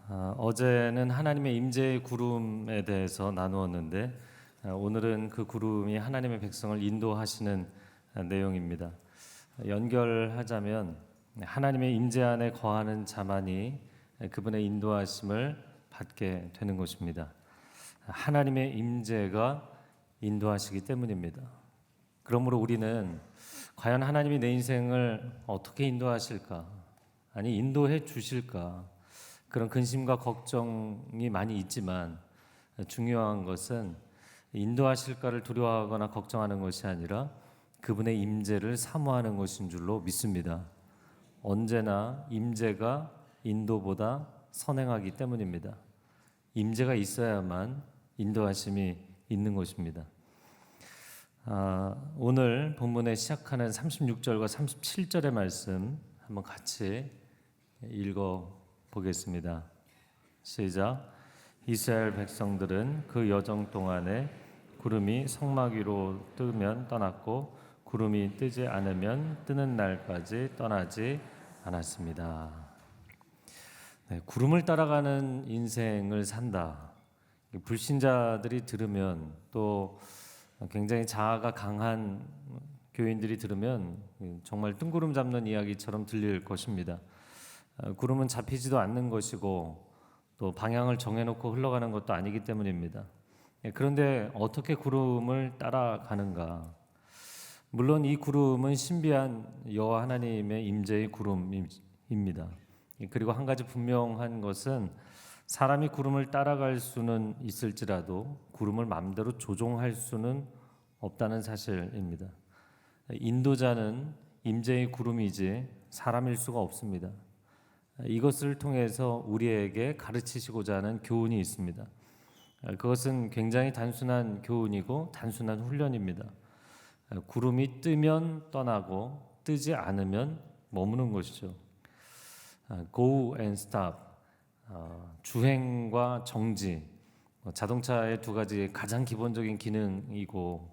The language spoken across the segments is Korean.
어제는 하나님의 임재의 구름에 대해서 나누었는데 오늘은 그 구름이 하나님의 백성을 인도하시는 내용입니다. 연결하자면 하나님의 임재 안에 거하는 자만이 그분의 인도하심을 받게 되는 것입니다. 하나님의 임재가 인도하시기 때문입니다. 그러므로 우리는 과연 하나님이 내 인생을 어떻게 인도하실까? 아니 인도해 주실까? 그런 근심과 걱정이 많이 있지만 중요한 것은 인도하실까를 두려워하거나 걱정하는 것이 아니라 그분의 임재를 사모하는 것인 줄로 믿습니다. 언제나 임재가 인도보다 선행하기 때문입니다. 임재가 있어야만 인도하심이 있는 것입니다. 오늘 본문에 시작하는 36절과 37절의 말씀 한번 같이 읽어보겠습니다. 시작. 이스라엘 백성들은 그 여정 동안에 구름이 성막 위로 뜨면 떠났고 구름이 뜨지 않으면 뜨는 날까지 떠나지 않았습니다. 구름을 따라가는 인생을 산다. 불신자들이 들으면 또 굉장히 자아가 강한 교인들이 들으면 정말 뜬구름 잡는 이야기처럼 들릴 것입니다. 구름은 잡히지도 않는 것이고 또 방향을 정해놓고 흘러가는 것도 아니기 때문입니다. 그런데 어떻게 구름을 따라가는가? 물론 이 구름은 신비한 여호와 하나님의 임재의 구름입니다. 그리고 한 가지 분명한 것은 사람이 구름을 따라갈 수는 있을지라도 구름을 마음대로 조종할 수는 없다는 사실입니다. 인도자는 임재의 구름이지 사람일 수가 없습니다. 이것을 통해서 우리에게 가르치시고자 하는 교훈이 있습니다. 그것은 굉장히 단순한 교훈이고 단순한 훈련입니다. 구름이 뜨면 떠나고 뜨지 않으면 머무는 것이죠. Go and stop, 주행과 정지, 자동차의 두 가지 가장 기본적인 기능이고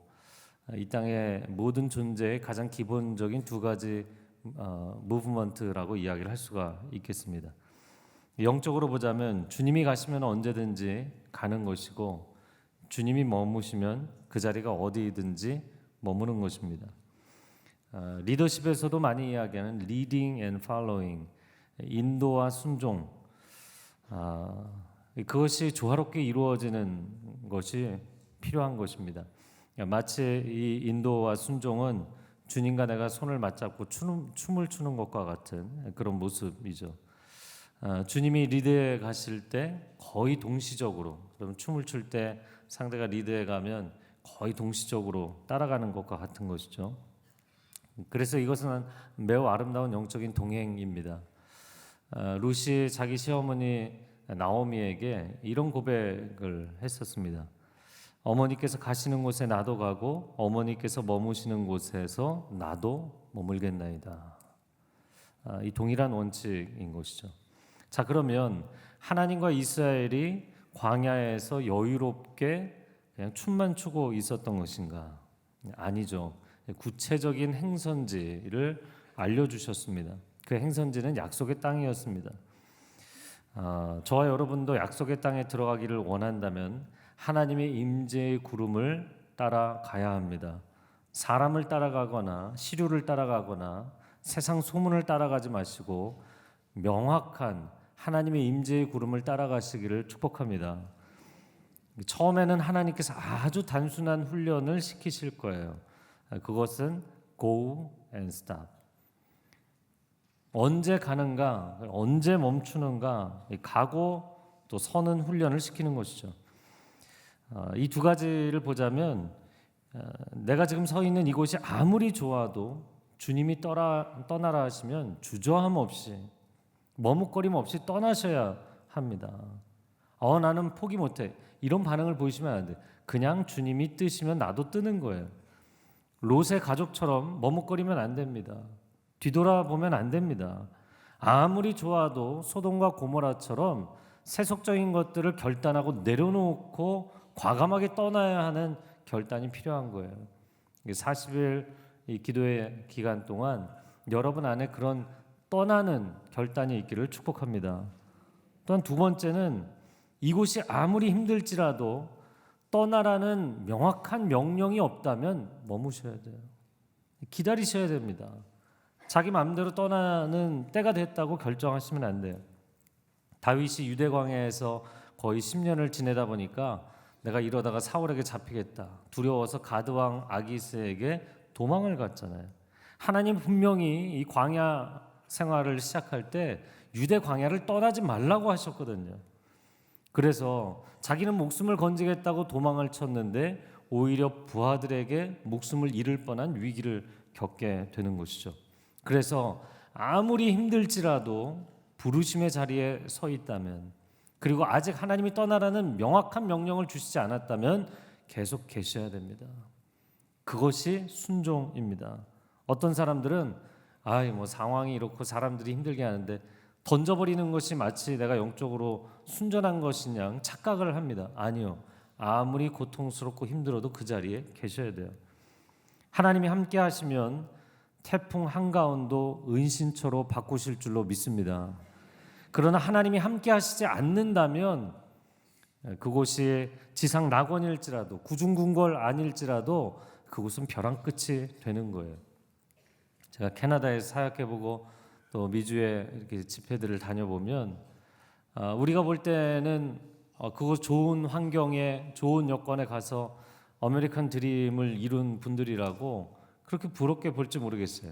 이 땅의 모든 존재의 가장 기본적인 두 가지 무브먼트라고 이야기를 할 수가 있겠습니다. 영적으로 보자면 주님이 가시면 언제든지 가는 것이고 주님이 머무시면 그 자리가 어디든지 머무는 것입니다. 리더십에서도 많이 이야기하는 leading and following, 인도와 순종, 그것이 조화롭게 이루어지는 것이 필요한 것입니다. 마치 이 인도와 순종은 주님과 내가 손을 맞잡고 춤을 추는 것과 같은 그런 모습이죠. 주님이 리드에 가실 때 거의 동시적으로, 그럼 춤을 출 때 상대가 리드에 가면 거의 동시적으로 따라가는 것과 같은 것이죠. 그래서 이것은 매우 아름다운 영적인 동행입니다. 루시 자기 시어머니 나오미에게 이런 고백을 했었습니다. 어머니께서 가시는 곳에 나도 가고 어머니께서 머무시는 곳에서 나도 머물겠나이다. 이 동일한 원칙인 것이죠. 자, 그러면 하나님과 이스라엘이 광야에서 여유롭게 그냥 춤만 추고 있었던 것인가? 아니죠. 구체적인 행선지를 알려주셨습니다. 그 행선지는 약속의 땅이었습니다. 저와 여러분도 약속의 땅에 들어가기를 원한다면 하나님의 임재의 구름을 따라가야 합니다. 사람을 따라가거나 시류를 따라가거나 세상 소문을 따라가지 마시고 명확한 하나님의 임재의 구름을 따라가시기를 축복합니다. 처음에는 하나님께서 아주 단순한 훈련을 시키실 거예요. 그것은 go and stop. 언제 가는가, 언제 멈추는가, 가고 또 서는 훈련을 시키는 것이죠. 이 두 가지를 보자면 내가 지금 서 있는 이곳이 아무리 좋아도 주님이 떠나라 하시면 주저함 없이 머뭇거림 없이 떠나셔야 합니다. 나는 포기 못해. 이런 반응을 보이시면 안 돼. 그냥 주님이 뜨시면 나도 뜨는 거예요. 롯의 가족처럼 머뭇거리면 안 됩니다. 뒤돌아보면 안 됩니다. 아무리 좋아도 소돔과 고모라처럼 세속적인 것들을 결단하고 내려놓고 과감하게 떠나야 하는 결단이 필요한 거예요. 40일 이 기도의 기간 동안 여러분 안에 그런 떠나는 결단이 있기를 축복합니다. 또한 두 번째는 이곳이 아무리 힘들지라도 떠나라는 명확한 명령이 없다면 머무셔야 돼요. 기다리셔야 됩니다. 자기 마음대로 떠나는 때가 됐다고 결정하시면 안 돼요. 다윗이 유대 광야에서 거의 10년을 지내다 보니까 내가 이러다가 사울에게 잡히겠다 두려워서 가드 왕 아기스에게 도망을 갔잖아요. 하나님 분명히 이 광야 생활을 시작할 때 유대 광야를 떠나지 말라고 하셨거든요. 그래서 자기는 목숨을 건지겠다고 도망을 쳤는데 오히려 부하들에게 목숨을 잃을 뻔한 위기를 겪게 되는 것이죠. 그래서 아무리 힘들지라도 부르심의 자리에 서 있다면, 그리고 아직 하나님이 떠나라는 명확한 명령을 주시지 않았다면 계속 계셔야 됩니다. 그것이 순종입니다. 어떤 사람들은 뭐 상황이 이렇고 사람들이 힘들게 하는데 던져버리는 것이 마치 내가 영적으로 순전한 것이냐 착각을 합니다. 아니요. 아무리 고통스럽고 힘들어도 그 자리에 계셔야 돼요. 하나님이 함께 하시면 태풍 한가운도 은신처로 바꾸실 줄로 믿습니다. 그러나 하나님이 함께 하시지 않는다면 그곳이 지상 낙원일지라도 구중궁궐 아닐지라도 그곳은 벼랑 끝이 되는 거예요. 제가 캐나다에서 사역해보고 또 미주에 이렇게 집회들을 다녀보면 우리가 볼 때는 그곳 좋은 환경에 좋은 여건에 가서 아메리칸 드림을 이룬 분들이라고 그렇게 부럽게 볼지 모르겠어요.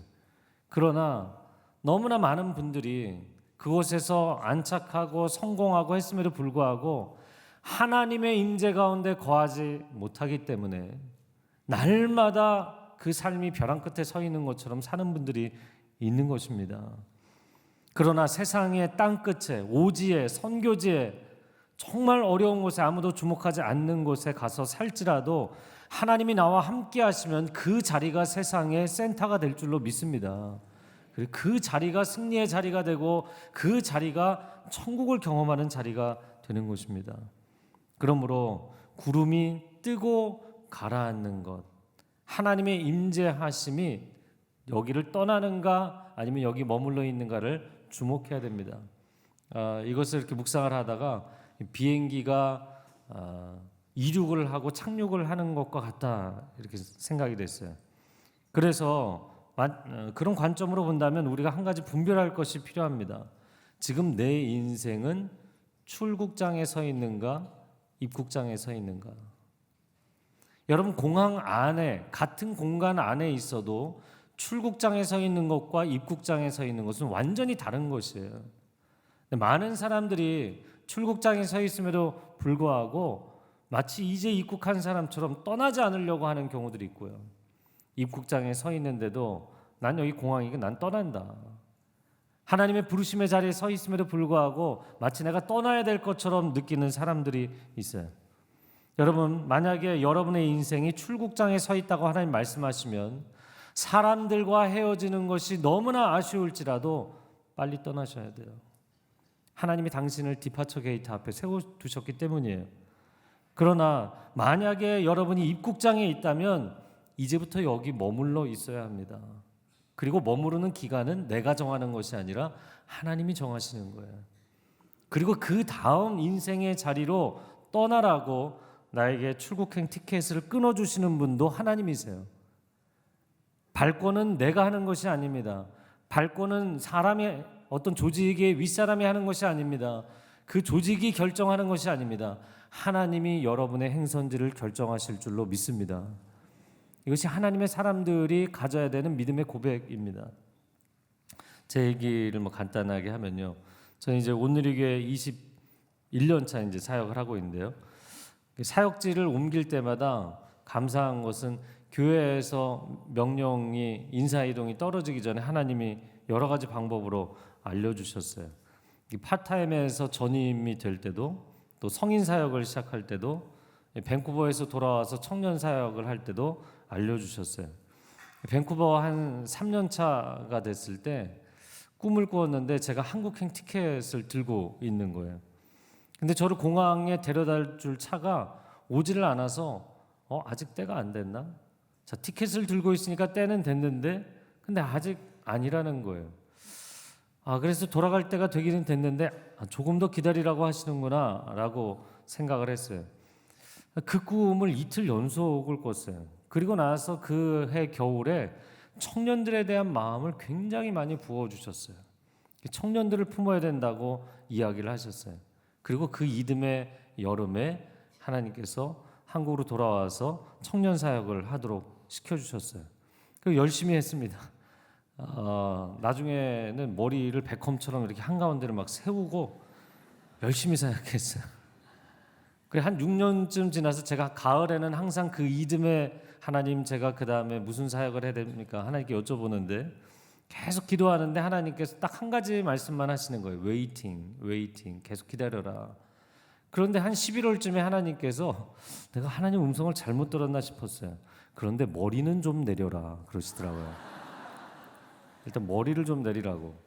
그러나 너무나 많은 분들이 그곳에서 안착하고 성공하고 했음에도 불구하고 하나님의 임재 가운데 거하지 못하기 때문에 날마다 그 삶이 벼랑 끝에 서 있는 것처럼 사는 분들이 있는 것입니다. 그러나 세상의 땅 끝에 오지에 선교지에 정말 어려운 곳에 아무도 주목하지 않는 곳에 가서 살지라도 하나님이 나와 함께 하시면 그 자리가 세상의 센터가 될 줄로 믿습니다. 그 자리가 승리의 자리가 되고 그 자리가 천국을 경험하는 자리가 되는 것입니다. 그러므로 구름이 뜨고 가라앉는 것, 하나님의 임재하심이 여기를 떠나는가 아니면 여기 머물러 있는가를 주목해야 됩니다. 이것을 이렇게 묵상을 하다가 비행기가 이륙을 하고 착륙을 하는 것과 같다 이렇게 생각이 됐어요. 그래서 그런 관점으로 본다면 우리가 한 가지 분별할 것이 필요합니다. 지금 내 인생은 출국장에 서 있는가 입국장에 서 있는가. 여러분 공항 안에 같은 공간 안에 있어도 출국장에 서 있는 것과 입국장에 서 있는 것은 완전히 다른 것이에요. 많은 사람들이 출국장에 서 있음에도 불구하고 마치 이제 입국한 사람처럼 떠나지 않으려고 하는 경우들이 있고요. 입국장에 서 있는데도 난 여기 공항이고 난 떠난다. 하나님의 부르심의 자리에 서 있음에도 불구하고 마치 내가 떠나야 될 것처럼 느끼는 사람들이 있어요. 여러분 만약에 여러분의 인생이 출국장에 서 있다고 하나님 말씀하시면 사람들과 헤어지는 것이 너무나 아쉬울지라도 빨리 떠나셔야 돼요. 하나님이 당신을 디파처 게이트 앞에 세워두셨기 때문이에요. 그러나 만약에 여러분이 입국장에 있다면 이제부터 여기 머물러 있어야 합니다. 그리고 머무르는 기간은 내가 정하는 것이 아니라 하나님이 정하시는 거예요. 그리고 그 다음 인생의 자리로 떠나라고 나에게 출국행 티켓을 끊어주시는 분도 하나님이세요. 발권은 내가 하는 것이 아닙니다. 발권은 사람의 어떤 조직의 윗사람이 하는 것이 아닙니다. 그 조직이 결정하는 것이 아닙니다. 하나님이 여러분의 행선지를 결정하실 줄로 믿습니다. 이것이 하나님의 사람들이 가져야 되는 믿음의 고백입니다. 제 얘기를 간단하게 하면요. 저는 이제 온누리교회 21년 차 이제 사역을 하고 있는데요. 사역지를 옮길 때마다 감사한 것은 교회에서 명령이 인사이동이 떨어지기 전에 하나님이 여러 가지 방법으로 알려주셨어요. 파타임에서 전임이 될 때도 또 성인 사역을 시작할 때도 밴쿠버에서 돌아와서 청년 사역을 할 때도 알려주셨어요. 밴쿠버 한 3년 차가 됐을 때 꿈을 꾸었는데 제가 한국행 티켓을 들고 있는 거예요. 근데 저를 공항에 데려다 줄 차가 오지를 않아서 아직 때가 안 됐나? 티켓을 들고 있으니까 때는 됐는데 근데 아직 아니라는 거예요. 그래서 돌아갈 때가 되기는 됐는데 조금 더 기다리라고 하시는구나 라고 생각을 했어요. 그 꿈을 이틀 연속을 꿨어요. 그리고 나서 그 해 겨울에 청년들에 대한 마음을 굉장히 많이 부어주셨어요. 청년들을 품어야 된다고 이야기를 하셨어요. 그리고 그 이듬해 여름에 하나님께서 한국으로 돌아와서 청년 사역을 하도록 시켜주셨어요. 그 열심히 했습니다. 나중에는 머리를 베컴처럼 이렇게 한가운데를 막 세우고 열심히 사역했어요. 그래 한 6년쯤 지나서 제가 가을에는 항상 그 이듬해 하나님 제가 그 다음에 무슨 사역을 해야 됩니까? 하나님께 여쭤보는데 계속 기도하는데 하나님께서 딱 한 가지 말씀만 하시는 거예요. 웨이팅, 계속 기다려라. 그런데 한 11월쯤에 하나님께서 내가 하나님 음성을 잘못 들었나 싶었어요. 그런데 머리는 좀 내려라 그러시더라고요. 일단 머리를 좀 내리라고.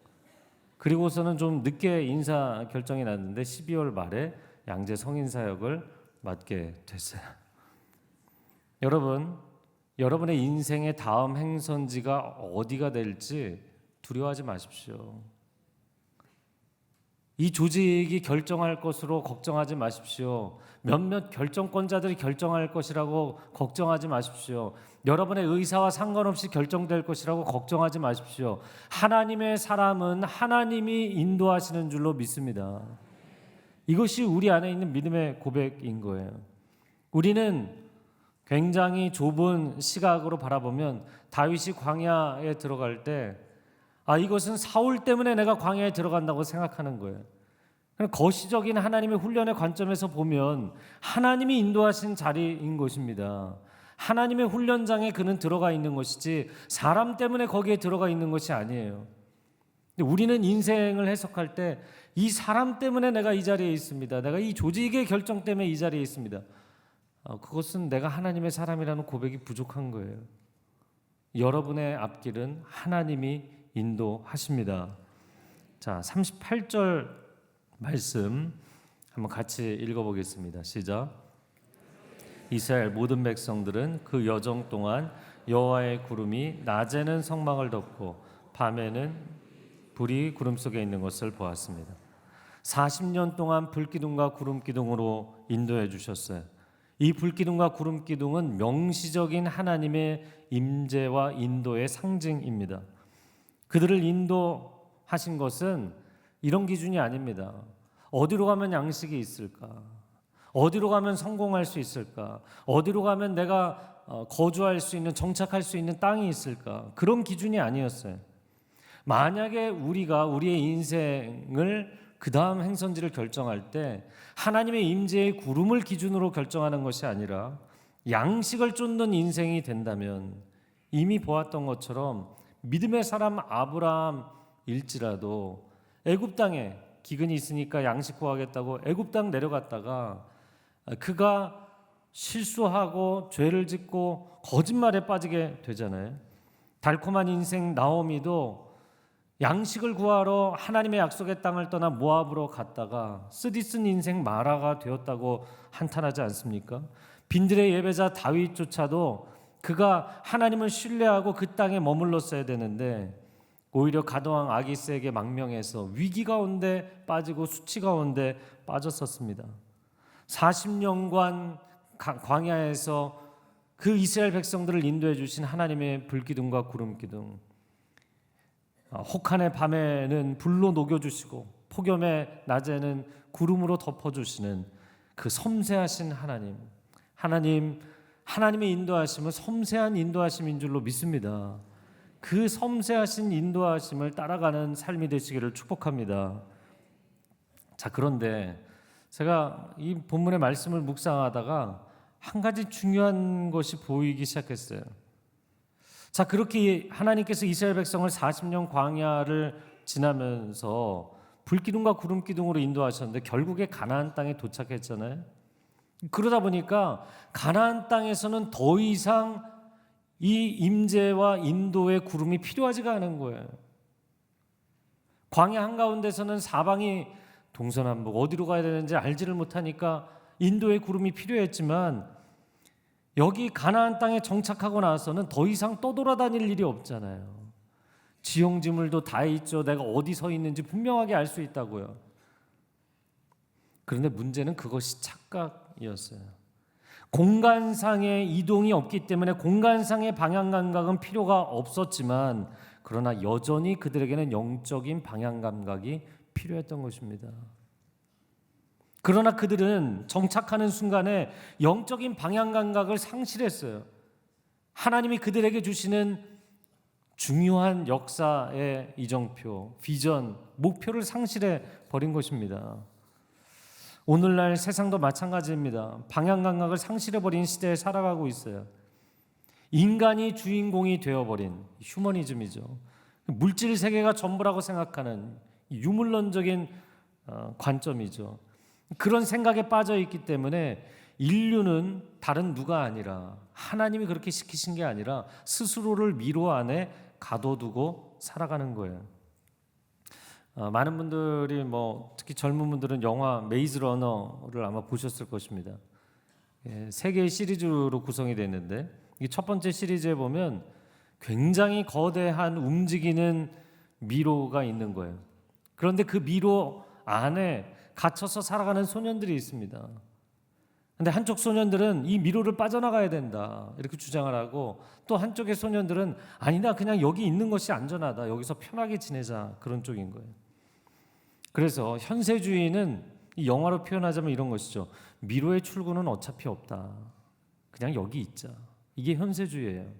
그리고서는 좀 늦게 인사 결정이 났는데 12월 말에 양재 성인 사역을 맡게 됐어요. 여러분, 여러분의 인생의 다음 행선지가 어디가 될지 두려워하지 마십시오. 이 조직이 결정할 것으로 걱정하지 마십시오. 몇몇 결정권자들이 결정할 것이라고 걱정하지 마십시오. 여러분의 의사와 상관없이 결정될 것이라고 걱정하지 마십시오. 하나님의 사람은 하나님이 인도하시는 줄로 믿습니다. 이것이 우리 안에 있는 믿음의 고백인 거예요. 우리는 굉장히 좁은 시각으로 바라보면 다윗이 광야에 들어갈 때 이것은 사울 때문에 내가 광야에 들어간다고 생각하는 거예요. 거시적인 하나님의 훈련의 관점에서 보면 하나님이 인도하신 자리인 것입니다. 하나님의 훈련장에 그는 들어가 있는 것이지 사람 때문에 거기에 들어가 있는 것이 아니에요. 우리는 인생을 해석할 때 이 사람 때문에 내가 이 자리에 있습니다. 내가 이 조직의 결정 때문에 이 자리에 있습니다. 그것은 내가 하나님의 사람이라는 고백이 부족한 거예요. 여러분의 앞길은 하나님이 인도하십니다. 자, 38절 말씀 한번 같이 읽어보겠습니다. 시작. 이스라엘 모든 백성들은 그 여정 동안 여호와의 구름이 낮에는 성막을 덮고 밤에는 불이 구름 속에 있는 것을 보았습니다. 40년 동안 불기둥과 구름기둥으로 인도해 주셨어요. 이 불기둥과 구름기둥은 명시적인 하나님의 임재와 인도의 상징입니다. 그들을 인도하신 것은 이런 기준이 아닙니다. 어디로 가면 양식이 있을까? 어디로 가면 성공할 수 있을까? 어디로 가면 내가 거주할 수 있는, 정착할 수 있는 땅이 있을까? 그런 기준이 아니었어요. 만약에 우리가 우리의 인생을 그 다음 행선지를 결정할 때 하나님의 임재의 구름을 기준으로 결정하는 것이 아니라 양식을 쫓는 인생이 된다면 이미 보았던 것처럼 믿음의 사람 아브라함일지라도 애굽 땅에 기근이 있으니까 양식 구하겠다고 애굽 땅 내려갔다가 그가 실수하고 죄를 짓고 거짓말에 빠지게 되잖아요. 달콤한 인생 나오미도 양식을 구하러 하나님의 약속의 땅을 떠나 모압으로 갔다가 쓰디쓴 인생 마라가 되었다고 한탄하지 않습니까? 빈들의 예배자 다윗조차도 그가 하나님을 신뢰하고 그 땅에 머물렀어야 되는데 오히려 가도왕 아기스에게 망명해서 위기 가운데 빠지고 수치 가운데 빠졌었습니다. 40년간 광야에서 그 이스라엘 백성들을 인도해 주신 하나님의 불기둥과 구름기둥, 혹한의 밤에는 불로 녹여주시고 폭염의 낮에는 구름으로 덮어주시는 그 섬세하신 하나님의 인도하심은 섬세한 인도하심인 줄로 믿습니다. 그 섬세하신 인도하심을 따라가는 삶이 되시기를 축복합니다. 자, 그런데 제가 이 본문의 말씀을 묵상하다가 한 가지 중요한 것이 보이기 시작했어요. 자, 그렇게 하나님께서 이스라엘 백성을 40년 광야를 지나면서 불기둥과 구름기둥으로 인도하셨는데 결국에 가나안 땅에 도착했잖아요. 그러다 보니까 가나안 땅에서는 더 이상 이 임재와 인도의 구름이 필요하지가 않은 거예요. 광야 한가운데서는 사방이 동서남북 어디로 가야 되는지 알지를 못하니까 인도의 구름이 필요했지만 여기 가나안 땅에 정착하고 나서는 더 이상 떠돌아다닐 일이 없잖아요. 지형지물도 다 있죠. 내가 어디 서 있는지 분명하게 알 수 있다고요. 그런데 문제는 그것이 착각이었어요. 공간상의 이동이 없기 때문에 공간상의 방향 감각은 필요가 없었지만, 그러나 여전히 그들에게는 영적인 방향 감각이 필요했던 것입니다. 그러나 그들은 정착하는 순간에 영적인 방향 감각을 상실했어요. 하나님이 그들에게 주시는 중요한 역사의 이정표, 비전, 목표를 상실해 버린 것입니다. 오늘날 세상도 마찬가지입니다. 방향 감각을 상실해버린 시대에 살아가고 있어요. 인간이 주인공이 되어버린 휴머니즘이죠. 물질 세계가 전부라고 생각하는 유물론적인 관점이죠. 그런 생각에 빠져 있기 때문에 인류는 다른 누가 아니라, 하나님이 그렇게 시키신 게 아니라 스스로를 미로 안에 가둬두고 살아가는 거예요. 많은 분들이 특히 젊은 분들은 영화 메이즈 러너를 아마 보셨을 것입니다. 세 개의 시리즈로 구성이 되어 있는데, 이 첫 번째 시리즈에 보면 굉장히 거대한 움직이는 미로가 있는 거예요. 그런데 그 미로 안에 갇혀서 살아가는 소년들이 있습니다. 근데 한쪽 소년들은 이 미로를 빠져나가야 된다 이렇게 주장을 하고, 또 한쪽의 소년들은 아니다, 그냥 여기 있는 것이 안전하다, 여기서 편하게 지내자, 그런 쪽인 거예요. 그래서 현세주의는 이 영화로 표현하자면 이런 것이죠. 미로의 출구는 어차피 없다, 그냥 여기 있자. 이게 현세주의예요.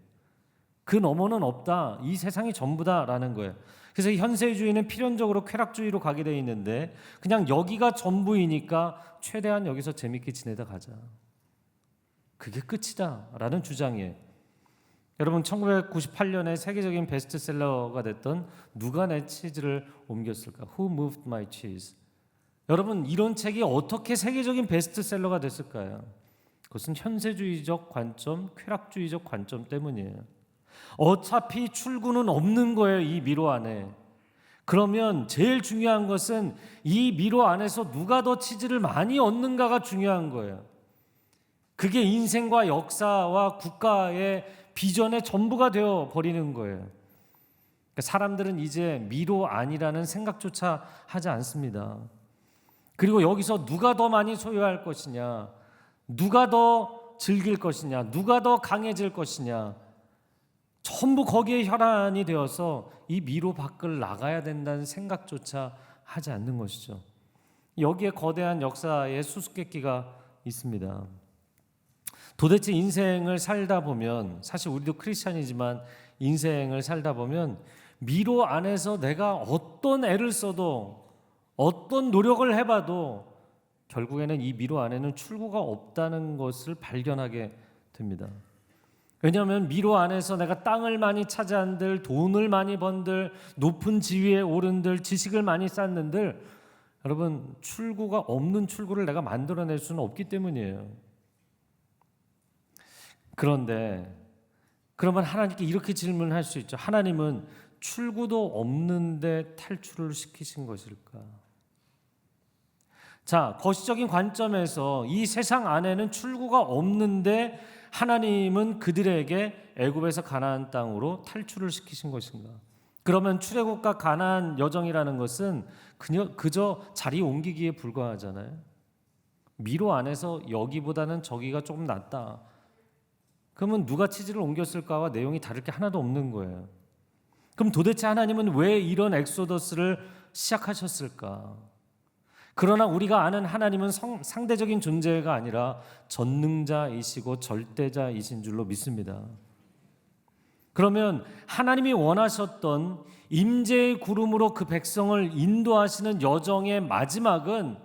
그 너머는 없다, 이 세상이 전부다라는 거예요. 그래서 이 현세주의는 필연적으로 쾌락주의로 가게 돼 있는데, 그냥 여기가 전부이니까 최대한 여기서 재밌게 지내다 가자, 그게 끝이다라는 주장이에요. 여러분, 1998년에 세계적인 베스트셀러가 됐던 누가 내 치즈를 옮겼을까? Who moved my cheese? 여러분, 이런 책이 어떻게 세계적인 베스트셀러가 됐을까요? 그것은 현세주의적 관점, 쾌락주의적 관점 때문이에요. 어차피 출구는 없는 거예요, 이 미로 안에. 그러면 제일 중요한 것은 이 미로 안에서 누가 더 치즈를 많이 얻는가가 중요한 거예요. 그게 인생과 역사와 국가의 비전의 전부가 되어 버리는 거예요. 그러니까 사람들은 이제 미로 안이라는 생각조차 하지 않습니다. 그리고 여기서 누가 더 많이 소유할 것이냐, 누가 더 즐길 것이냐, 누가 더 강해질 것이냐, 전부 거기에 혈안이 되어서 이 미로 밖을 나가야 된다는 생각조차 하지 않는 것이죠. 여기에 거대한 역사의 수수께끼가 있습니다. 도대체 인생을 살다 보면, 사실 우리도 크리스찬이지만 인생을 살다 보면 미로 안에서 내가 어떤 애를 써도, 어떤 노력을 해봐도 결국에는 이 미로 안에는 출구가 없다는 것을 발견하게 됩니다. 왜냐하면 미로 안에서 내가 땅을 많이 차지한들, 돈을 많이 번들, 높은 지위에 오른들, 지식을 많이 쌓는들, 여러분, 출구가 없는 출구를 내가 만들어낼 수는 없기 때문이에요. 그런데 그러면 하나님께 이렇게 질문할 수 있죠. 하나님은 출구도 없는데 탈출을 시키신 것일까? 자, 거시적인 관점에서 이 세상 안에는 출구가 없는데 하나님은 그들에게 애굽에서 가나안 땅으로 탈출을 시키신 것인가? 그러면 출애굽과 가나안 여정이라는 것은 그저 자리 옮기기에 불과하잖아요. 미로 안에서 여기보다는 저기가 조금 낫다. 그러면 누가 치즈를 옮겼을까와 내용이 다를 게 하나도 없는 거예요. 그럼 도대체 하나님은 왜 이런 엑소더스를 시작하셨을까? 그러나 우리가 아는 하나님은 상대적인 존재가 아니라 전능자이시고 절대자이신 줄로 믿습니다. 그러면 하나님이 원하셨던 임재의 구름으로 그 백성을 인도하시는 여정의 마지막은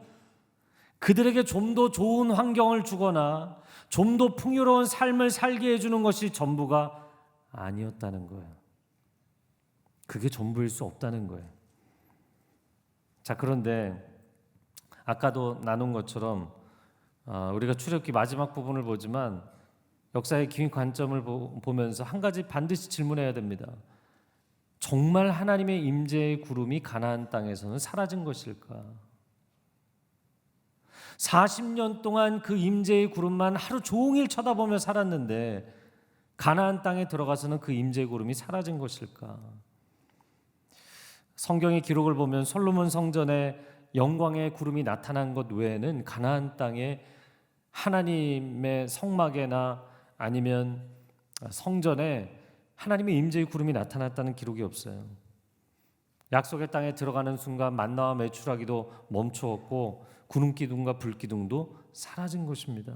그들에게 좀 더 좋은 환경을 주거나 좀 더 풍요로운 삶을 살게 해주는 것이 전부가 아니었다는 거예요. 그게 전부일 수 없다는 거예요. 자, 그런데 아까도 나눈 것처럼 우리가 출애굽기 마지막 부분을 보지만 역사의 긴 관점을 보면서 한 가지 반드시 질문해야 됩니다. 정말 하나님의 임재의 구름이 가나안 땅에서는 사라진 것일까? 40년 동안 그 임재의 구름만 하루 종일 쳐다보며 살았는데 가나안 땅에 들어가서는 그 임재의 구름이 사라진 것일까? 성경의 기록을 보면 솔로몬 성전에 영광의 구름이 나타난 것 외에는 가나안 땅에 하나님의 성막에나 아니면 성전에 하나님의 임재의 구름이 나타났다는 기록이 없어요. 약속의 땅에 들어가는 순간 만나와 메추라기도 멈추었고 구름기둥과 불기둥도 사라진 것입니다.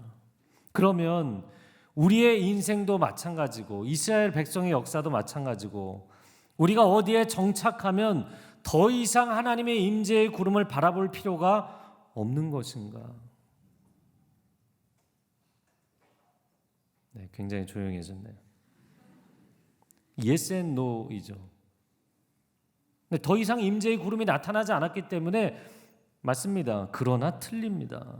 그러면 우리의 인생도 마찬가지고 이스라엘 백성의 역사도 마찬가지고 우리가 어디에 정착하면 더 이상 하나님의 임재의 구름을 바라볼 필요가 없는 것인가? 네, 굉장히 조용해졌네요. Yes and No이죠. 근데 더 이상 임재의 구름이 나타나지 않았기 때문에 맞습니다. 그러나 틀립니다.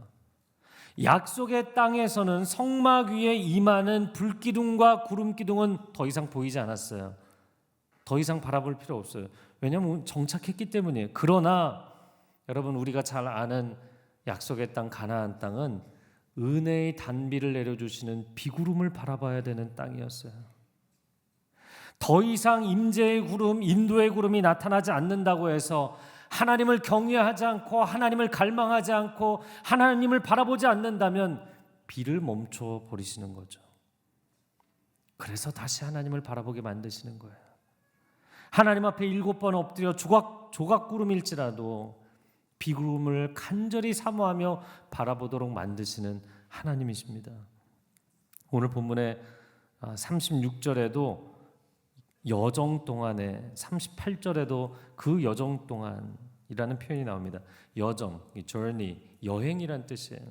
약속의 땅에서는 성막 위에 임하는 불기둥과 구름기둥은 더 이상 보이지 않았어요. 더 이상 바라볼 필요 없어요. 왜냐하면 정착했기 때문이에요. 그러나 여러분 우리가 잘 아는 약속의 땅 가나안 땅은 은혜의 단비를 내려주시는 비구름을 바라봐야 되는 땅이었어요. 더 이상 임재의 구름, 인도의 구름이 나타나지 않는다고 해서 하나님을 경외하지 않고 하나님을 갈망하지 않고 하나님을 바라보지 않는다면 비를 멈춰 버리시는 거죠. 그래서 다시 하나님을 바라보게 만드시는 거예요. 하나님 앞에 7번 엎드려 조각구름일지라도 비구름을 간절히 사모하며 바라보도록 만드시는 하나님이십니다. 오늘 본문의 36절에도 여정 동안에 38절에도 그 여정 동안이라는 표현이 나옵니다. 여정, journey, 여행이란 뜻이에요.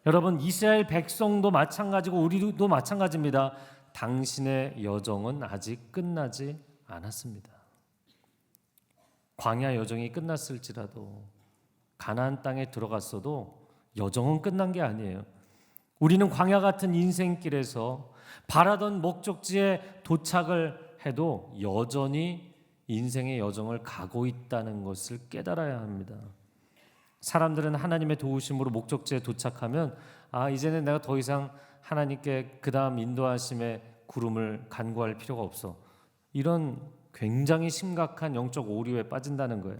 여러분 이스라엘 백성도 마찬가지고 우리도 마찬가지입니다. 당신의 여정은 아직 끝나지 않았습니다. 광야 여정이 끝났을지라도 가나안 땅에 들어갔어도 여정은 끝난 게 아니에요. 우리는 광야 같은 인생길에서 바라던 목적지에 도착을 해도 여전히 인생의 여정을 가고 있다는 것을 깨달아야 합니다. 사람들은 하나님의 도우심으로 목적지에 도착하면 이제는 내가 더 이상 하나님께 그 다음 인도하심의 구름을 간구할 필요가 없어. 이런 굉장히 심각한 영적 오류에 빠진다는 거예요.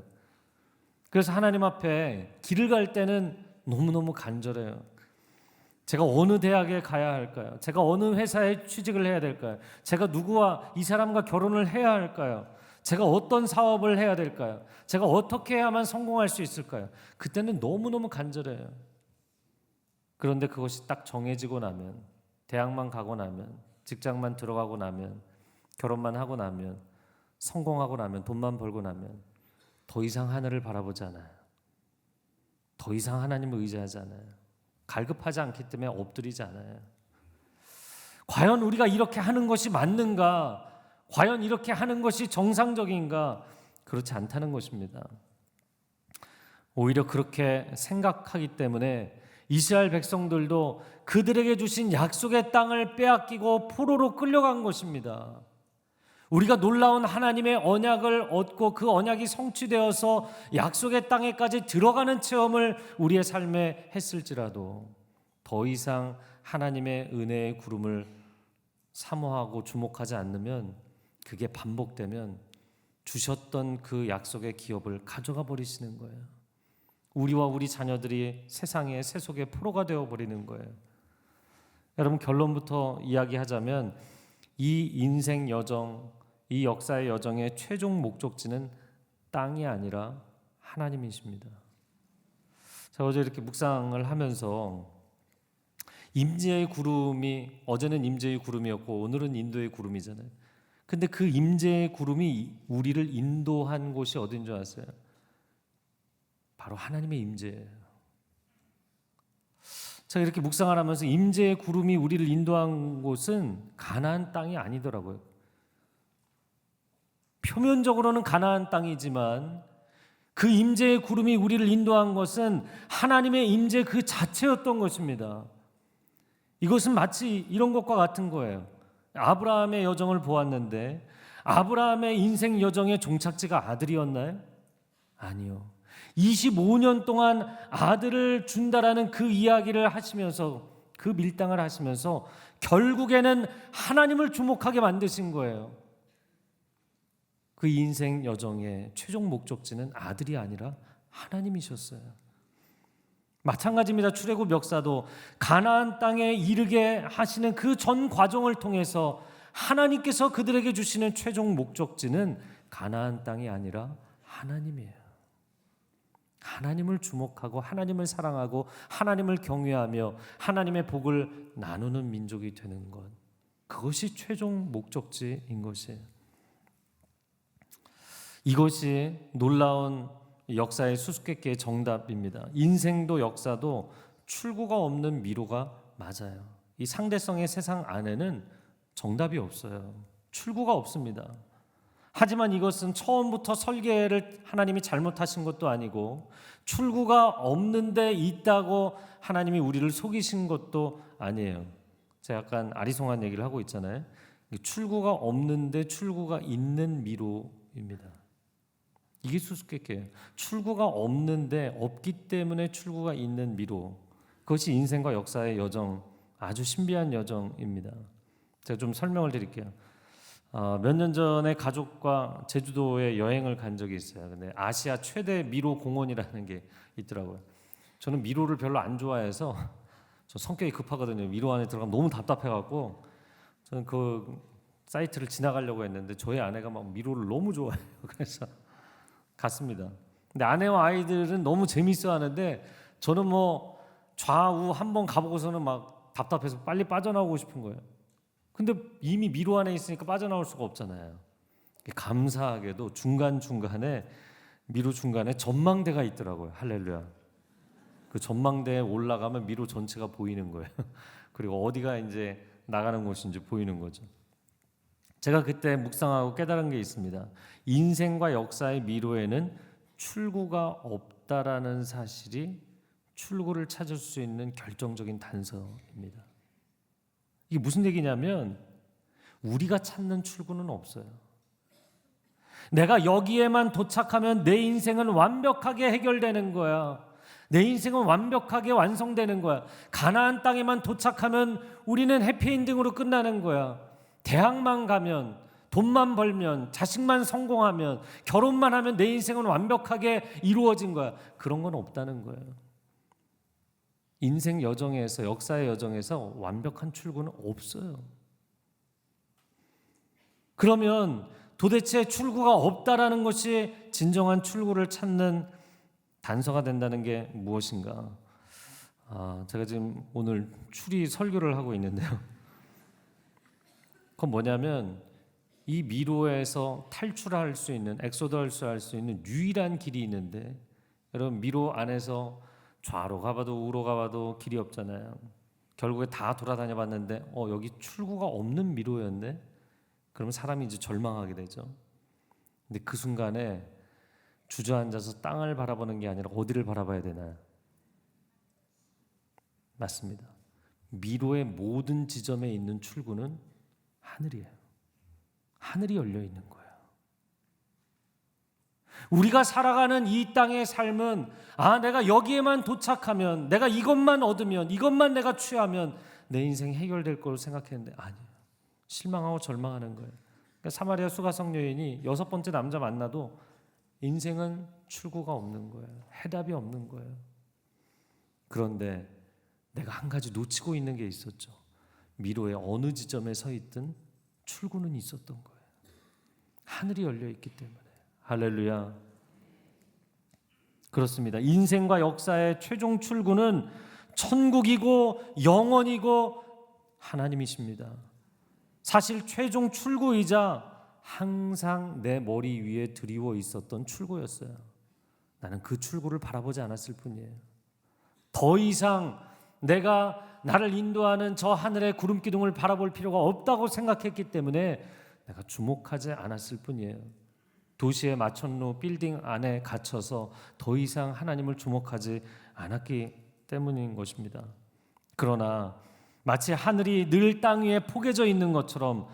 그래서 하나님 앞에 길을 갈 때는 너무너무 간절해요. 제가 어느 대학에 가야 할까요? 제가 어느 회사에 취직을 해야 될까요? 제가 누구와 이 사람과 결혼을 해야 할까요? 제가 어떤 사업을 해야 될까요? 제가 어떻게 해야만 성공할 수 있을까요? 그때는 너무너무 간절해요. 그런데 그것이 딱 정해지고 나면, 대학만 가고 나면, 직장만 들어가고 나면, 결혼만 하고 나면, 성공하고 나면, 돈만 벌고 나면 더 이상 하늘을 바라보지 않아요. 더 이상 하나님을 의지하지 않아요. 갈급하지 않기 때문에 엎드리지 않아요. 과연 우리가 이렇게 하는 것이 맞는가? 과연 이렇게 하는 것이 정상적인가? 그렇지 않다는 것입니다. 오히려 그렇게 생각하기 때문에 이스라엘 백성들도 그들에게 주신 약속의 땅을 빼앗기고 포로로 끌려간 것입니다. 우리가 놀라운 하나님의 언약을 얻고 그 언약이 성취되어서 약속의 땅에까지 들어가는 체험을 우리의 삶에 했을지라도 더 이상 하나님의 은혜의 구름을 사모하고 주목하지 않으면, 그게 반복되면 주셨던 그 약속의 기업을 가져가 버리시는 거예요. 우리와 우리 자녀들이 세상의 세속의 포로가 되어버리는 거예요. 여러분, 결론부터 이야기하자면 이 인생 여정, 이 역사의 여정의 최종 목적지는 땅이 아니라 하나님이십니다. 제가 어제 이렇게 묵상을 하면서 임재의 구름이, 어제는 임재의 구름이었고 오늘은 인도의 구름이잖아요. 근데 그 임재의 구름이 우리를 인도한 곳이 어딘 줄 아세요? 바로 하나님의 임재예요. 제가 이렇게 묵상을 하면서 임재의 구름이 우리를 인도한 곳은 가나안 땅이 아니더라고요. 표면적으로는 가나안 땅이지만 그 임재의 구름이 우리를 인도한 것은 하나님의 임재 그 자체였던 것입니다. 이것은 마치 이런 것과 같은 거예요. 아브라함의 여정을 보았는데 아브라함의 인생 여정의 종착지가 아들이었나요? 아니요. 25년 동안 아들을 준다라는 그 이야기를 하시면서, 그 밀당을 하시면서 결국에는 하나님을 주목하게 만드신 거예요. 그 인생 여정의 최종 목적지는 아들이 아니라 하나님이셨어요. 마찬가지입니다. 출애굽 역사도 가나안 땅에 이르게 하시는 그 전 과정을 통해서 하나님께서 그들에게 주시는 최종 목적지는 가나안 땅이 아니라 하나님이에요. 하나님을 주목하고 하나님을 사랑하고 하나님을 경외하며 하나님의 복을 나누는 민족이 되는 것, 그것이 최종 목적지인 것이에요. 이것이 놀라운 역사의 수수께끼의 정답입니다. 인생도 역사도 출구가 없는 미로가 맞아요. 이 상대성의 세상 안에는 정답이 없어요. 출구가 없습니다. 하지만 이것은 처음부터 설계를 하나님이 잘못하신 것도 아니고 출구가 없는데 있다고 하나님이 우리를 속이신 것도 아니에요. 제가 약간 아리송한 얘기를 하고 있잖아요. 출구가 없는데 출구가 있는 미로입니다. 이게 수수께끼예요. 출구가 없는데 없기 때문에 출구가 있는 미로. 그것이 인생과 역사의 여정, 아주 신비한 여정입니다. 제가 좀 설명을 드릴게요. 몇 년 전에 가족과 제주도에 여행을 간 적이 있어요. 근데 아시아 최대 미로 공원이라는 게 있더라고요. 저는 미로를 별로 안 좋아해서 저 성격이 급하거든요. 미로 안에 들어가면 너무 답답해갖고 저는 그 사이트를 지나가려고 했는데 저희 아내가 막 미로를 너무 좋아해요. 그래서 갔습니다. 근데 아내와 아이들은 너무 재밌어하는데 저는 뭐 좌우 한번 가보고서는 막 답답해서 빨리 빠져나오고 싶은 거예요. 근데 이미 미로 안에 있으니까 빠져나올 수가 없잖아요. 감사하게도 중간중간에 미로 중간에 전망대가 있더라고요. 할렐루야. 그 전망대에 올라가면 미로 전체가 보이는 거예요. 그리고 어디가 이제 나가는 곳인지 보이는 거죠. 제가 그때 묵상하고 깨달은 게 있습니다. 인생과 역사의 미로에는 출구가 없다라는 사실이 출구를 찾을 수 있는 결정적인 단서입니다. 이게 무슨 얘기냐면 우리가 찾는 출구는 없어요. 내가 여기에만 도착하면 내 인생은 완벽하게 해결되는 거야. 내 인생은 완벽하게 완성되는 거야. 가나안 땅에만 도착하면 우리는 해피엔딩으로 끝나는 거야. 대학만 가면, 돈만 벌면, 자식만 성공하면, 결혼만 하면 내 인생은 완벽하게 이루어진 거야. 그런 건 없다는 거예요. 인생 여정에서, 역사의 여정에서 완벽한 출구는 없어요. 그러면 도대체 출구가 없다라는 것이 진정한 출구를 찾는 단서가 된다는 게 무엇인가? 제가 지금 오늘 추리 설교를 하고 있는데요. 그건 뭐냐면 이 미로에서 탈출할 수 있는, 엑소더할 수 있는 유일한 길이 있는데, 여러분 미로 안에서 좌로 가봐도 우로 가봐도 길이 없잖아요. 결국에 다 돌아다녀 봤는데 여기 출구가 없는 미로였네. 그러면 사람이 이제 절망하게 되죠. 근데 그 순간에 주저앉아서 땅을 바라보는 게 아니라 어디를 바라봐야 되나요? 맞습니다. 미로의 모든 지점에 있는 출구는 하늘이에요. 하늘이 열려 있는 거예요. 우리가 살아가는 이 땅의 삶은 내가 여기에만 도착하면, 내가 이것만 얻으면, 이것만 내가 취하면 내 인생 해결될 거로 생각했는데 아니에요. 실망하고 절망하는 거예요. 그러니까 사마리아 수가성 여인이 6번째 남자 만나도 인생은 출구가 없는 거예요. 해답이 없는 거예요. 그런데 내가 한 가지 놓치고 있는 게 있었죠. 미로의 어느 지점에 서 있든 출구는 있었던 거예요. 하늘이 열려 있기 때문에. 할렐루야. 그렇습니다. 인생과 역사의 최종 출구는 천국이고 영원이고 하나님이십니다. 사실 최종 출구이자 항상 내 머리 위에 드리워 있었던 출구였어요. 나는 그 출구를 바라보지 않았을 뿐이에요. 더 이상 내가 나를 인도하는 저 하늘의 구름 기둥을 바라볼 필요가 없다고 생각했기 때문에 내가 주목하지 않았을 뿐이에요. 도시의 마천루 빌딩 안에 갇혀서 더 이상 하나님을 주목하지 않았기 때문인 것입니다. 그러나 마치 하늘이 늘 땅 위에 포개져 있는 것처럼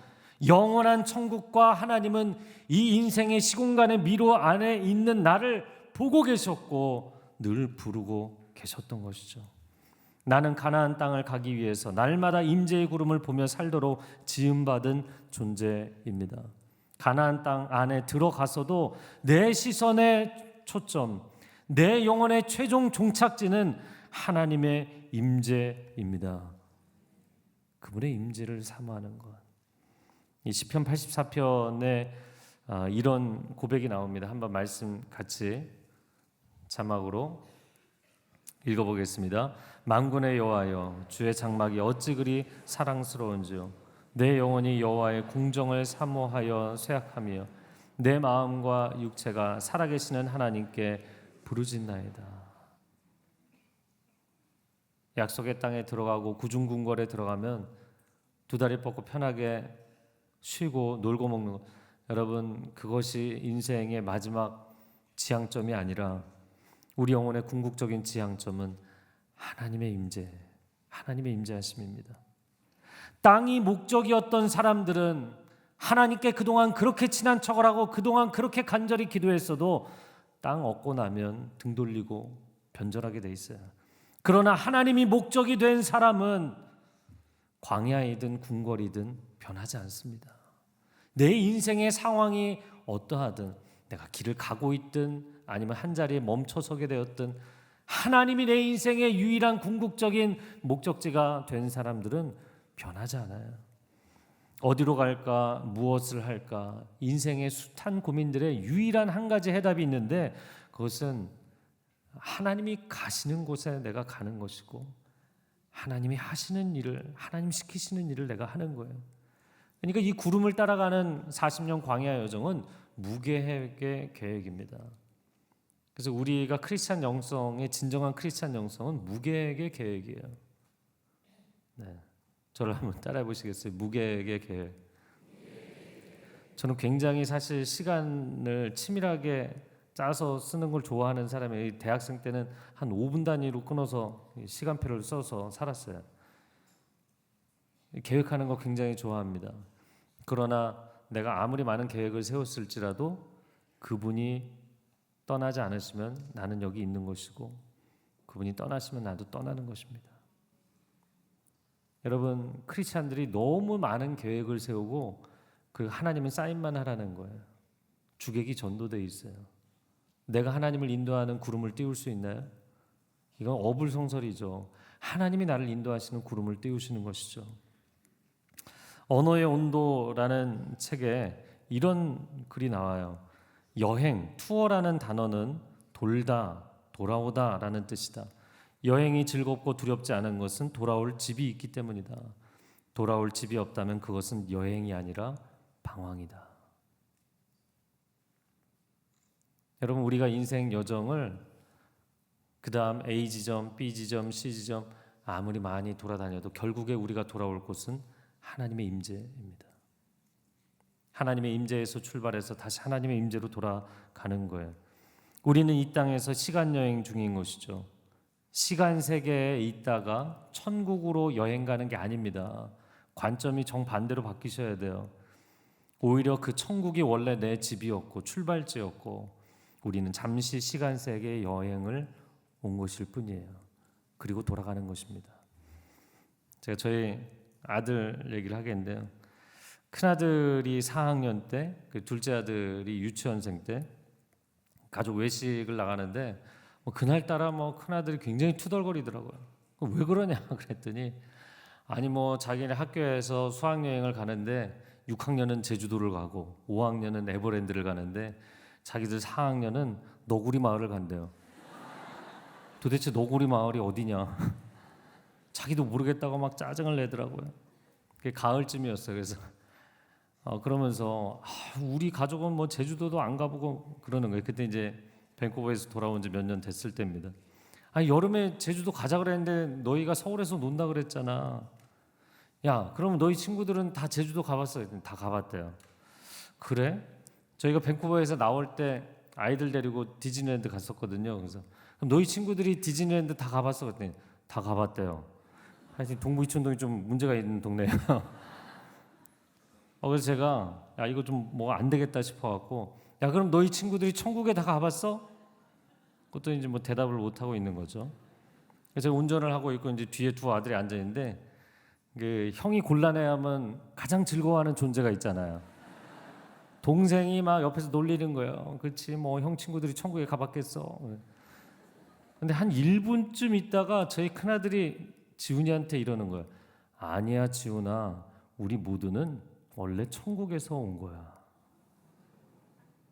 영원한 천국과 하나님은 이 인생의 시공간의 미로 안에 있는 나를 보고 계셨고 늘 부르고 계셨던 것이죠. 나는 가나안 땅을 가기 위해서 날마다 임재의 구름을 보며 살도록 지음받은 존재입니다. 가나안 땅 안에 들어가서도 내 시선의 초점, 내 영혼의 최종 종착지는 하나님의 임재입니다. 그분의 임재를 사모하는 것. 이 시편 84편에 이런 고백이 나옵니다. 한번 말씀 같이 자막으로 읽어보겠습니다. 만군의 여호와여, 주의 장막이 어찌 그리 사랑스러운지요. 내 영혼이 여호와의 궁정을 사모하여 쇠약하며 내 마음과 육체가 살아계시는 하나님께 부르짖나이다. 약속의 땅에 들어가고 구중궁궐에 들어가면 두 다리 뻗고 편하게 쉬고 놀고 먹는 것, 여러분 그것이 인생의 마지막 지향점이 아니라 우리 영혼의 궁극적인 지향점은 하나님의 임재, 하나님의 임재하심입니다. 땅이 목적이었던 사람들은 하나님께 그동안 그렇게 친한 척을 하고 그동안 그렇게 간절히 기도했어도 땅 얻고 나면 등 돌리고 변절하게 돼 있어요. 그러나 하나님이 목적이 된 사람은 광야이든 궁궐이든 변하지 않습니다. 내 인생의 상황이 어떠하든, 내가 길을 가고 있든 아니면 한 자리에 멈춰서게 되었든, 하나님이 내 인생의 유일한 궁극적인 목적지가 된 사람들은 변하지 않아요. 어디로 갈까, 무엇을 할까, 인생의 숱한 고민들의 유일한 한 가지 해답이 있는데, 그것은 하나님이 가시는 곳에 내가 가는 것이고 하나님이 하시는 일을, 하나님 시키시는 일을 내가 하는 거예요. 그러니까 이 구름을 따라가는 40년 광야 여정은 무계획의 계획입니다. 그래서 우리가 크리스찬 영성의 진정한 크리스찬 영성은 무계획의 계획이에요. 네, 저를 한번 따라해 보시겠어요? 무계획의 계획. 저는 굉장히 사실 시간을 치밀하게 짜서 쓰는 걸 좋아하는 사람이에요. 대학생 때는 한 5분 단위로 끊어서 시간표를 써서 살았어요. 계획하는 거 굉장히 좋아합니다. 그러나 내가 아무리 많은 계획을 세웠을지라도 그분이 떠나지 않으시면 나는 여기 있는 것이고 그분이 떠나시면 나도 떠나는 것입니다. 여러분, 크리스찬들이 너무 많은 계획을 세우고 그 하나님은 사인만 하라는 거예요. 주객이 전도돼 있어요. 내가 하나님을 인도하는 구름을 띄울 수 있나요? 이건 어불성설이죠. 하나님이 나를 인도하시는 구름을 띄우시는 것이죠. 언어의 온도라는 책에 이런 글이 나와요. 여행, 투어라는 단어는 돌다, 돌아오다 라는 뜻이다. 여행이 즐겁고 두렵지 않은 것은 돌아올 집이 있기 때문이다. 돌아올 집이 없다면 그것은 여행이 아니라 방황이다. 여러분, 우리가 인생 여정을 그 다음 A 지점, B 지점, C 지점 아무리 많이 돌아다녀도 결국에 우리가 돌아올 곳은 하나님의 임재입니다. 하나님의 임재에서 출발해서 다시 하나님의 임재로 돌아가는 거예요. 우리는 이 땅에서 시간 여행 중인 것이죠. 시간 세계에 있다가 천국으로 여행 가는 게 아닙니다. 관점이 정반대로 바뀌셔야 돼요. 오히려 그 천국이 원래 내 집이었고 출발지였고 우리는 잠시 시간 세계의 여행을 온 것일 뿐이에요. 그리고 돌아가는 것입니다. 제가 저희 아들 얘기를 하겠는데요. 큰아들이 4학년 때, 그 둘째 아들이 유치원생 때 가족 외식을 나가는데 그날따라 큰아들이 굉장히 투덜거리더라고요. 왜 그러냐 그랬더니 아니 자기네 학교에서 수학여행을 가는데 6학년은 제주도를 가고 5학년은 에버랜드를 가는데 자기들 4학년은 너구리 마을을 간대요. 도대체 너구리 마을이 어디냐? 자기도 모르겠다고 막 짜증을 내더라고요. 그게 가을쯤이었어요. 그래서 그러면서 우리 가족은 제주도도 안 가보고 그러는 거예요. 그때 이제 밴쿠버에서 돌아온 지 몇 년 됐을 때입니다. 여름에 제주도 가자 그랬는데 너희가 서울에서 논다 그랬잖아. 야, 그럼 너희 친구들은 다 제주도 가봤어요? 다 가봤대요. 그래? 저희가 밴쿠버에서 나올 때 아이들 데리고 디즈니랜드 갔었거든요. 그래서 그럼 너희 친구들이 디즈니랜드 다 가봤어? 그랬더니 다 가봤대요. 하여튼 동부 이촌동이 좀 문제가 있는 동네예요. 그래서 제가 이거 좀 뭐가 안 되겠다 싶어갖고 그럼 너희 친구들이 천국에 다 가봤어? 그것도 이제 대답을 못 하고 있는 거죠. 그래서 제가 운전을 하고 있고 이제 뒤에 두 아들이 앉아 있는데 그 형이 곤란해하면 가장 즐거워하는 존재가 있잖아요. 동생이 막 옆에서 놀리는 거예요. 그렇지, 뭐 형 친구들이 천국에 가봤겠어. 근데 한 1분쯤 있다가 저희 큰아들이 지훈이한테 이러는 거예요. 아니야 지훈아, 우리 모두는 원래 천국에서 온 거야.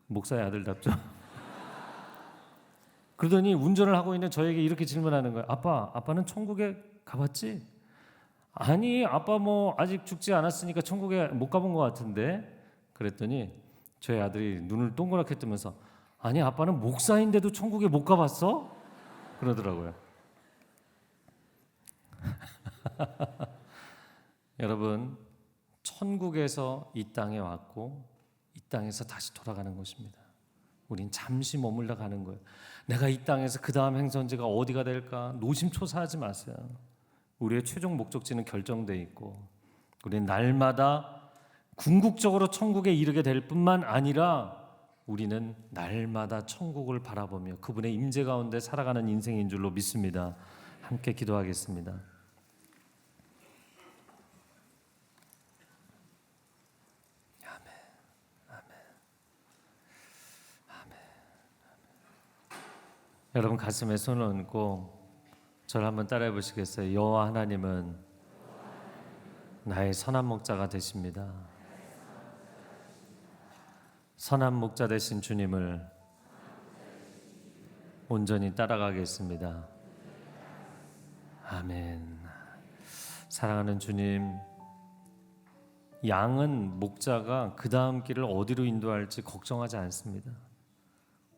목사의 아들답죠. 그러더니 운전을 하고 있는 저에게 이렇게 질문하는 거예요. 아빠는 천국에 가봤지? 아니 아빠 뭐 아직 죽지 않았으니까 천국에 못 가본 것 같은데. 그랬더니 저희 아들이 눈을 동그랗게 뜨면서 아니 아빠는 목사인데도 천국에 못 가봤어? 그러더라고요. 여러분, 천국에서 이 땅에 왔고 이 땅에서 다시 돌아가는 것입니다. 우린 잠시 머물러 가는 거예요. 내가 이 땅에서 그 다음 행선지가 어디가 될까 노심초사하지 마세요. 우리의 최종 목적지는 결정돼 있고 우리는 날마다 궁극적으로 천국에 이르게 될 뿐만 아니라 우리는 날마다 천국을 바라보며 그분의 임재 가운데 살아가는 인생인 줄로 믿습니다. 함께 기도하겠습니다. 여러분 가슴에 손을 얹고 저를 한번 따라해 보시겠어요? 여호와 하나님은 나의 선한 목자가 되십니다. 선한 목자 되신 주님을 온전히 따라가겠습니다. 아멘. 사랑하는 주님, 양은 목자가 그 다음 길을 어디로 인도할지 걱정하지 않습니다.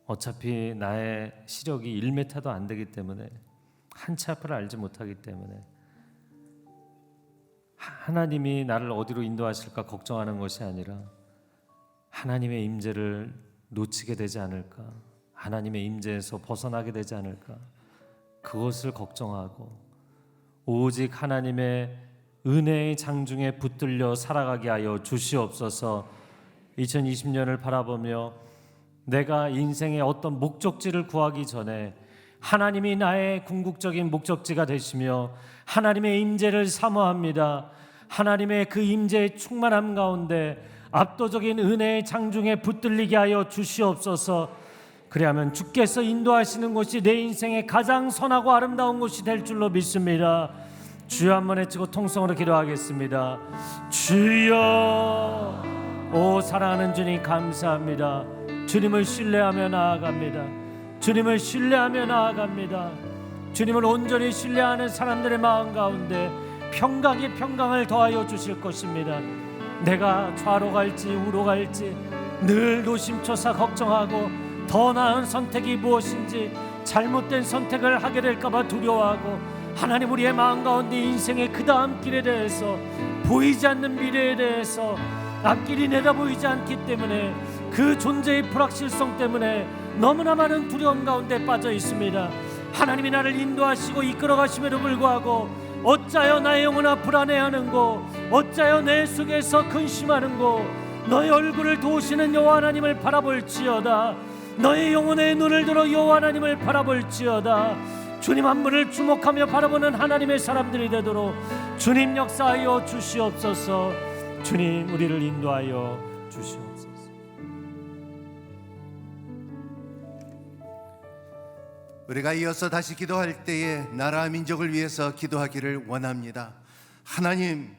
어차피 나의 시력이 1m도 안 되기 때문에 한 치 앞을 알지 못하기 때문에 하나님이 나를 어디로 인도하실까 걱정하는 것이 아니라 하나님의 임재를 놓치게 되지 않을까, 하나님의 임재에서 벗어나게 되지 않을까, 그것을 걱정하고 오직 하나님의 은혜의 장중에 붙들려 살아가게 하여 주시옵소서. 2020년을 바라보며 내가 인생의 어떤 목적지를 구하기 전에 하나님이 나의 궁극적인 목적지가 되시며 하나님의 임재를 사모합니다. 하나님의 그 임재의 충만함 가운데 압도적인 은혜의 장중에 붙들리게 하여 주시옵소서. 그리하면 주께서 인도하시는 곳이 내 인생의 가장 선하고 아름다운 곳이 될 줄로 믿습니다. 주여 한번 외치고 통성으로 기도하겠습니다. 주여, 오 사랑하는 주님 감사합니다. 주님을 신뢰하며 나아갑니다. 주님을 신뢰하며 나아갑니다. 주님을 온전히 신뢰하는 사람들의 마음 가운데 평강에 평강을 더하여 주실 것입니다. 내가 좌로 갈지 우로 갈지 늘 노심초사 걱정하고 더 나은 선택이 무엇인지 잘못된 선택을 하게 될까봐 두려워하고 하나님 우리의 마음 가운데 인생의 그 다음 길에 대해서 보이지 않는 미래에 대해서 앞길이 내다보이지 않기 때문에 그 존재의 불확실성 때문에 너무나 많은 두려움 가운데 빠져 있습니다. 하나님이 나를 인도하시고 이끌어가심에도 불구하고 어찌하여 나의 영혼아 불안해하는고, 어찌하여 내 속에서 근심하는고, 너의 얼굴을 도우시는 여호와 하나님을 바라볼지어다. 너의 영혼의 눈을 들어 여호와 하나님을 바라볼지어다. 주님 한 분을 주목하며 바라보는 하나님의 사람들이 되도록 주님 역사하여 주시옵소서. 주님 우리를 인도하여 주시옵소서. 우리가 이어서 다시 기도할 때에 나라 민족을 위해서 기도하기를 원합니다. 하나님,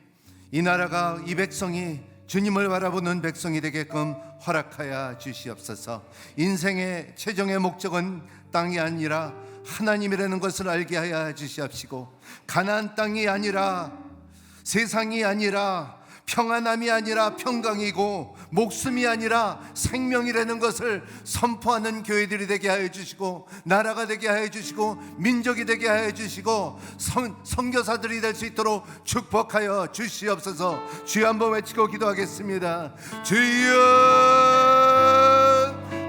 이 나라가 이 백성이 주님을 바라보는 백성이 되게끔 허락하여 주시옵소서. 인생의 최종의 목적은 땅이 아니라 하나님이라는 것을 알게 하여 주시옵시고, 가나안 땅이 아니라 세상이 아니라 평안함이 아니라 평강이고 목숨이 아니라 생명이라는 것을 선포하는 교회들이 되게 하여 주시고, 나라가 되게 하여 주시고, 민족이 되게 하여 주시고, 선교사들이 될 수 있도록 축복하여 주시옵소서. 주여 한번 외치고 기도하겠습니다. 주여,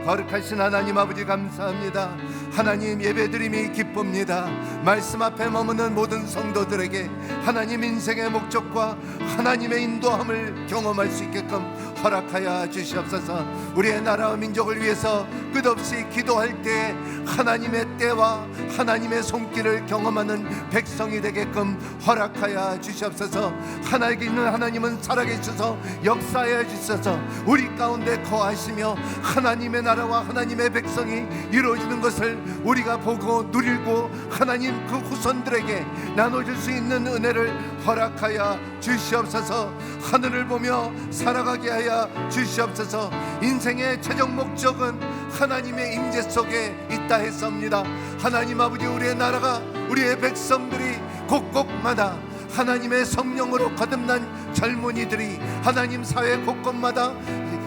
거룩하신 하나님 아버지 감사합니다. 하나님 예배드림이 기쁩니다. 말씀 앞에 머무는 모든 성도들에게 하나님 인생의 목적과 하나님의 인도함을 경험할 수 있게끔 허락하여 주시옵소서. 우리의 나라와 민족을 위해서 끝없이 기도할 때 하나님의 때와 하나님의 손길을 경험하는 백성이 되게끔 허락하여 주시옵소서. 하나님께 있는 하나님은 살아계셔서 역사하여 주셔서 우리 가운데 거하시며 하나님의 나라와 하나님의 백성이 이루어지는 것을 우리가 보고 누리고 하나님 그 후손들에게 나눠줄 수 있는 은혜를 허락하여 주시옵소서. 하늘을 보며 살아가게 하여 주시옵소서. 인생의 최종 목적은 하나님의 임재 속에 있다 했습니다. 하나님 아버지, 우리의 나라가, 우리의 백성들이 곳곳마다 하나님의 성령으로 거듭난 젊은이들이 하나님 사회 곳곳마다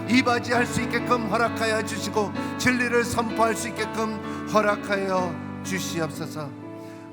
이바지할 수 있게끔 허락하여 주시고 진리를 선포할 수 있게끔 허락하여 주시옵소서.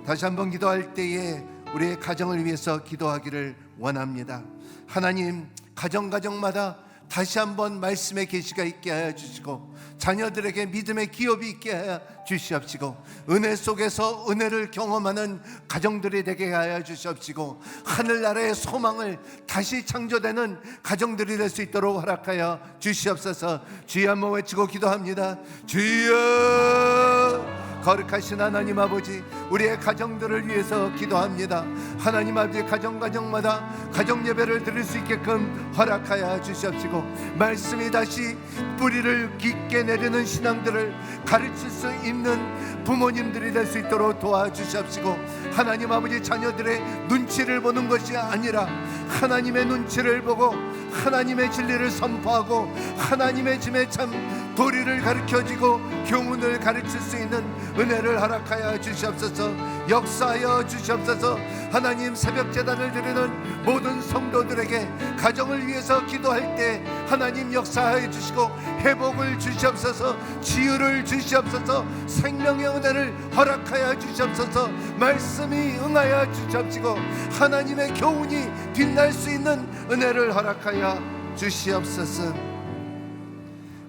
다시 한번 기도할 때에 우리의 가정을 위해서 기도하기를 원합니다. 하나님, 가정마다 다시 한번 말씀의 계시가 있게 하여 주시고 자녀들에게 믿음의 기업이 있게 하여 주시옵시고 은혜 속에서 은혜를 경험하는 가정들이 되게 하여 주시옵시고 하늘나라의 소망을 다시 창조되는 가정들이 될 수 있도록 허락하여 주시옵소서. 주여 한번 외치고 기도합니다. 주여, 거룩하신 하나님 아버지, 우리의 가정들을 위해서 기도합니다. 하나님 아버지, 가정마다 가정 예배를 드릴 수 있게끔 허락하여 주시옵시고 말씀이 다시 뿌리를 깊게 내리는 신앙들을 가르칠 수 있는 부모님들이 될 수 있도록 도와주시옵시고 하나님 아버지, 자녀들의 눈치를 보는 것이 아니라 하나님의 눈치를 보고 하나님의 진리를 선포하고 하나님의 짐에 참 도리를 가르쳐주고 교훈을 가르칠 수 있는 은혜를 허락하여 주시옵소서. 역사하여 주시옵소서. 하나님, 새벽 제단을 드리는 모든 성도들에게 가정을 위해서 기도할 때 하나님 역사하여 주시고 회복을 주시옵소서. 치유를 주시옵소서. 생명의 은혜를 허락하여 주시옵소서. 말씀이 응하여 주시옵시고 하나님의 교훈이 빛날 수 있는 은혜를 허락하여 주시옵소서.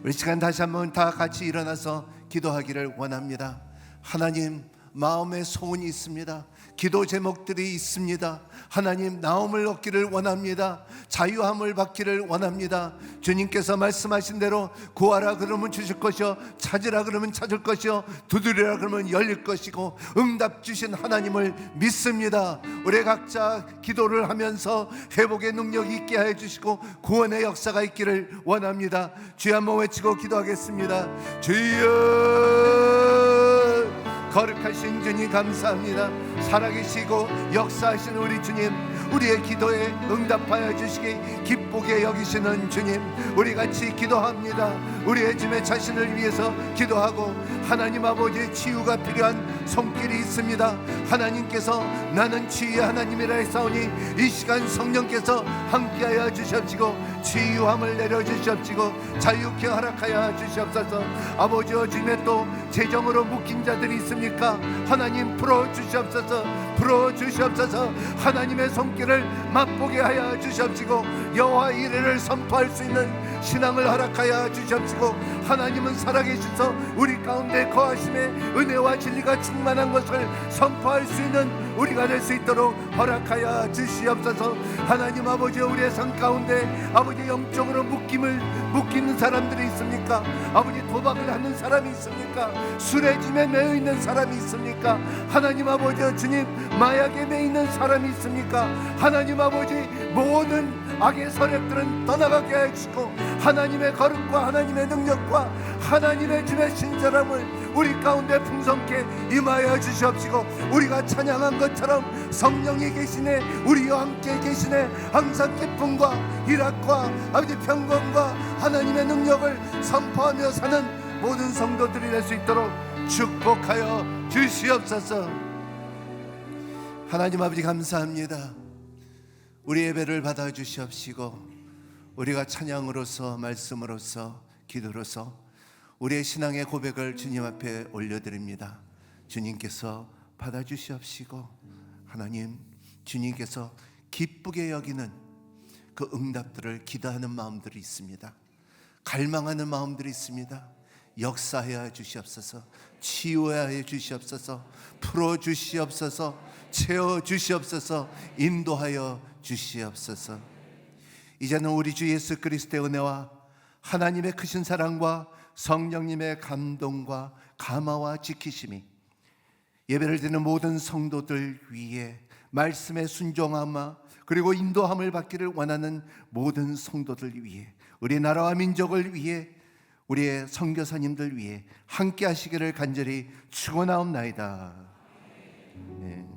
우리 시간 다시 한번 다 같이 일어나서 기도하기를 원합니다. 하나님, 마음에 소원이 있습니다. 기도 제목들이 있습니다. 하나님, 나음을 얻기를 원합니다. 자유함을 받기를 원합니다. 주님께서 말씀하신 대로 구하라 그러면 주실 것이요, 찾으라 그러면 찾을 것이요, 두드리라 그러면 열릴 것이고 응답 주신 하나님을 믿습니다. 우리 각자 기도를 하면서 회복의 능력이 있게 하여 주시고 구원의 역사가 있기를 원합니다. 주여 한번 외치고 기도하겠습니다. 주여, 거룩하신 주님 감사합니다. 살아계시고 역사하시는 우리 주님, 우리의 기도에 응답하여 주시기 기쁘게 여기시는 주님, 우리 같이 기도합니다. 우리의 짐의 자신을 위해서 기도하고 하나님 아버지의 치유가 필요한 손길이 있습니다. 하나님께서 나는 치유의 하나님이라 했사오니 이 시간 성령께서 함께하여 주시옵시고 치유함을 내려주시옵시고 자유케 허락하여 주시옵소서. 아버지와 주님의 또 재정으로 묶인 자들이 있습니까? 하나님 풀어주시옵소서. 풀어주시옵소서. 하나님의 손길을 맛보게 하여 주시옵시고 여호와 이레를 선포할 수 있는 신앙을 허락하여 주시옵시고 하나님은 살아계셔서 우리 가운데 거하심에 은혜와 진리가 충만한 것을 선포할 수 있는 우리가 될 수 있도록 허락하여 주시옵소서. 하나님 아버지, 우리의 삶 가운데 아버지 영적으로 묶이는 사람들이 있습니까? 아버지, 도박을 하는 사람이 있습니까? 술에 짐에 매여 있는 사람이 있습니까? 하나님 아버지, 주님, 마약에 매여 있는 사람이 있습니까? 하나님 아버지, 모든 악의 세력들은 떠나가게 해주시고 하나님의 거룩과 하나님의 능력과 하나님의 집의 신실함을 우리 가운데 풍성케 임하여 주시옵시고 우리가 찬양한 것처럼 성령이 계시네, 우리와 함께 계시네, 항상 기쁨과 희락과 아버지 평강과 하나님의 능력을 선포하며 사는 모든 성도들이 될 수 있도록 축복하여 주시옵소서. 하나님 아버지 감사합니다. 우리 예배를 받아 주시옵시고 우리가 찬양으로서 말씀으로서 기도로서 우리의 신앙의 고백을 주님 앞에 올려드립니다. 주님께서 받아 주시옵시고 하나님, 주님께서 기쁘게 여기는 그 응답들을 기도하는 마음들이 있습니다. 갈망하는 마음들이 있습니다. 역사하여 주시옵소서. 치유하여 주시옵소서. 풀어 주시옵소서. 채워 주시옵소서. 인도하여 주시옵소서. 이제는 우리 주 예수 그리스도의 은혜와 하나님의 크신 사랑과 성령님의 감동과 감화와 지키심이 예배를 드리는 모든 성도들 위해 말씀에 순종함과 그리고 인도함을 받기를 원하는 모든 성도들 위해 우리 나라와 민족을 위해 우리의 선교사님들 위해 함께 하시기를 간절히 축원하옵나이다. 네.